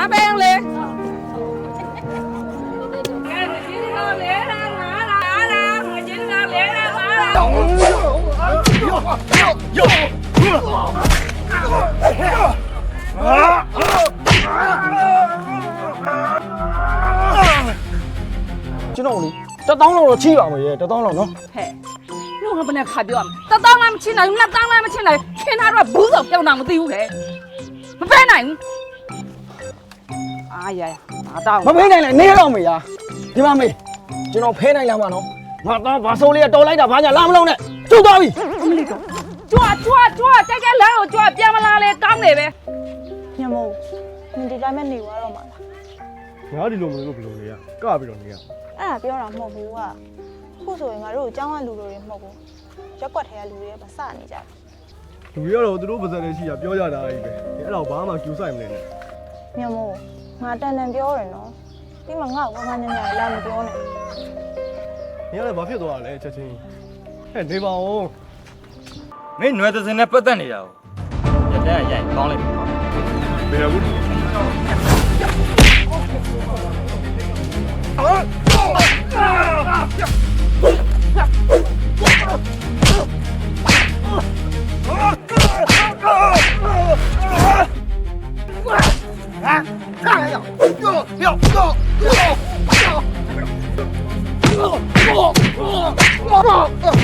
ဘာပဲလဲကျွန်တော်လေ1000လောက်ချိပါမယ်ရေ1000လောက်နော် ဟဲ့လူကဘယ်နဲ့ခါပြောရမလဲ1000လည်းမချင်းနိုင်ဘူး2000လည်းမချင်းနိုင်ခင်ထားတော့ဘူးဆုံးပြောင်းတာမသိဘူးလေမပဲနိုင်ဘူးအာရရငါတောင်း မဖိနိုင်လိုက်နေတော့မေးရာဒီမှာမေးကျွန်တော်ဖဲနိုင်လားမနော်ငါတော့ဘာစိုးလေးတော်လိုက်တာဘာညာလာမလုံးနဲ့ကျုပ်သွားပြီ အမလေးတော့ကြွားတိုက်ကြလမ်းကိုကြွားပြန်မလာလေတောင်းနေပဲ ညမို့နင်ဒီတိုင်းမဲ့နေသွားတော့မှာလား ငါဒီလိုမလို့ဘယ်လိုနေရကပြီးတော့နေရ အဲ့ဒါပြောတာမဟုတ်ဘူးကခုဆိုရင်ငါတို့ကျောင်းကလူလိုတွေမဟုတ်ဘူးရက်ကွက်ထဲကလူတွေကမစနေကြ လူတွေကတော့သူတို့ပါဇက်လေးရှိတာပြောကြတာကြီးပဲအဲ့တော့ဘာမှကျူးဆိုင်မနေနဲ့ ညမို့ငါတန်တန်ပြောတယ်နော်ပြီးမှငါ့ကိုဝမ်းညံ့ညံ့လာမပြောနဲ့ နေရလည်းဘာဖြစ်သွားတာလဲချက်ချင်းဟဲ့နေပါဦး မင်းနွယ်သစင်နဲ့ပတ်သက်နေတာကိုရတဲ့ရိုက်ကောင်းလိုက်ပြီ ဘယ်ဘူး 啊！